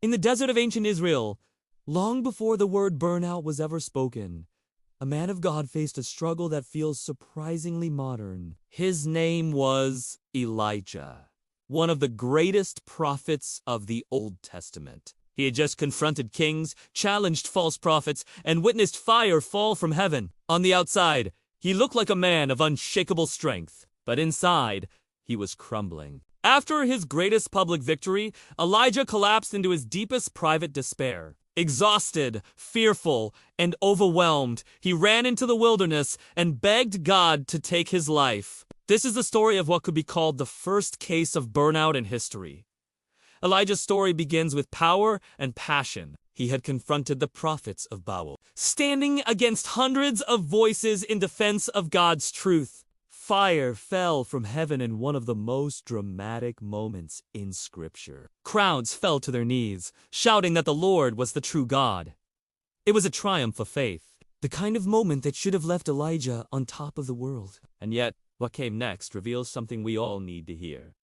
In the desert of ancient Israel, long before the word burnout was ever spoken, a man of God faced a struggle that feels surprisingly modern. His name was Elijah, one of the greatest prophets of the Old Testament. He had just confronted kings, challenged false prophets, and witnessed fire fall from heaven. On the outside, he looked like a man of unshakable strength, but inside, he was crumbling. After his greatest public victory, Elijah collapsed into his deepest private despair. Exhausted, fearful, and overwhelmed, he ran into the wilderness and begged God to take his life. This is the story of what could be called the first case of burnout in history. Elijah's story begins with power and passion. He had confronted the prophets of Baal, standing against hundreds of voices in defense of God's truth. Fire fell from heaven in one of the most dramatic moments in Scripture. Crowds fell to their knees, shouting that the Lord was the true God. It was a triumph of faith, the kind of moment that should have left Elijah on top of the world. And yet, what came next reveals something we all need to hear.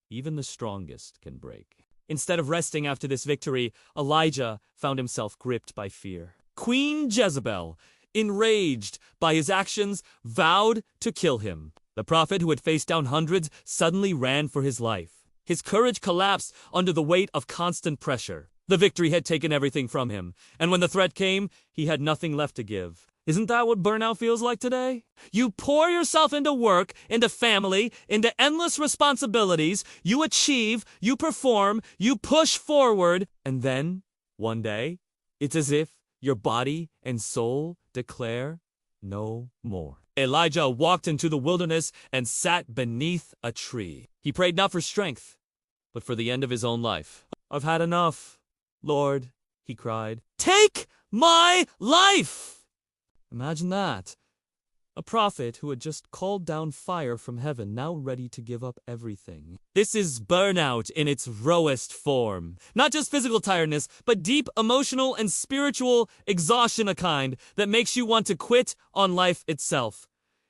Even the strongest can break. Instead of resting after this victory, Elijah found himself gripped by fear. Queen Jezebel, enraged by his actions, vowed to kill him. The prophet, who had faced down hundreds, suddenly ran for his life. His courage collapsed under the weight of constant pressure. The victory had taken everything from him, and when the threat came, he had nothing left to give. Isn't that what burnout feels like today? You pour yourself into work, into family, into endless responsibilities, you achieve, you perform, you push forward, and then, one day, it's as if your body and soul declare no more. Elijah walked into the wilderness and sat beneath a tree. He prayed not for strength, but for the end of his own life. "I've had enough, Lord," he cried. "Take my life!" Imagine that. A prophet who had just called down fire from heaven, now ready to give up everything. This is burnout in its rawest form. Not just physical tiredness, but deep emotional and spiritual exhaustion, a kind that makes you want to quit on life itself.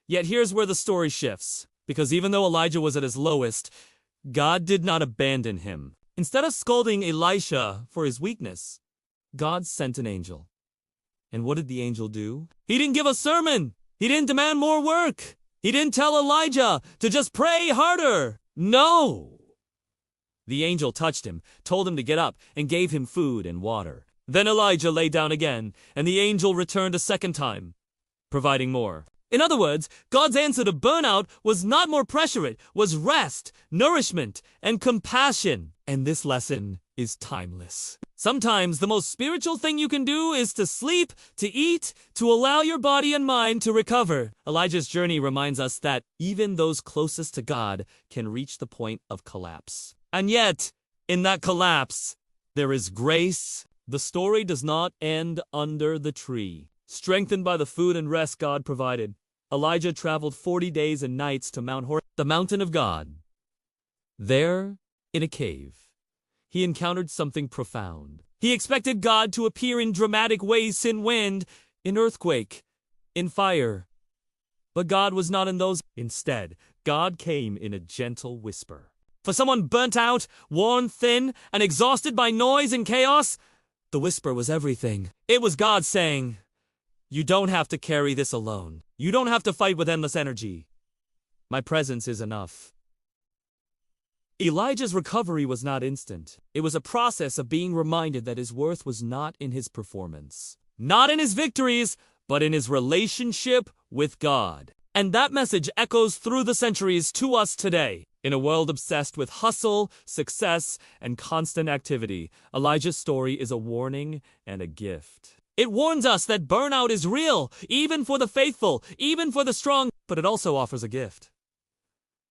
Yet here's where the story shifts. Because even though Elijah was at his lowest, God did not abandon him. Instead of scolding Elisha for his weakness, God sent an angel. And what did the angel do? He didn't give a sermon. He didn't demand more work. He didn't tell Elijah to just pray harder. No. The angel touched him, told him to get up, and gave him food and water. Then Elijah lay down again, and the angel returned a second time, providing more. In other words, God's answer to burnout was not more pressure, it was rest, nourishment, and compassion. And this lesson is timeless. Sometimes the most spiritual thing you can do is to sleep, to eat, to allow your body and mind to recover. Elijah's journey reminds us that even those closest to God can reach the point of collapse. And yet, in that collapse, there is grace. The story does not end under the tree. Strengthened by the food and rest God provided, Elijah traveled 40 days and nights to Mount Horeb, the mountain of God. There, in a cave, he encountered something profound. He expected God to appear in dramatic ways, in wind, in earthquake, in fire. But God was not in those. Instead, God came in a gentle whisper. For someone burnt out, worn thin, and exhausted by noise and chaos, the whisper was everything. It was God saying, "You don't have to carry this alone. You don't have to fight with endless energy. My presence is enough." Elijah's recovery was not instant. It was a process of being reminded that his worth was not in his performance, not in his victories, but in his relationship with God. And that message echoes through the centuries to us today. In a world obsessed with hustle, success, and constant activity, Elijah's story is a warning and a gift. It warns us that burnout is real, even for the faithful, even for the strong, but it also offers a gift.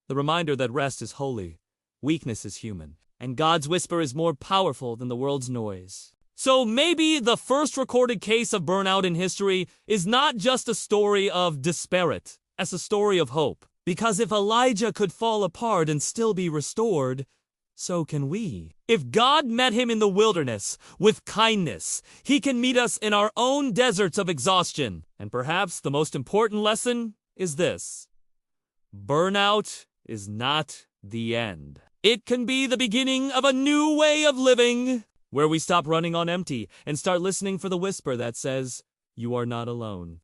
The reminder that rest is holy, weakness is human, and God's whisper is more powerful than the world's noise. So maybe the first recorded case of burnout in history is not just a story of despair, it's a story of hope. Because if Elijah could fall apart and still be restored, so can we. If God met him in the wilderness with kindness, he can meet us in our own deserts of exhaustion. And perhaps the most important lesson is this: burnout is not the end. It can be the beginning of a new way of living, where we stop running on empty and start listening for the whisper that says, "You are not alone."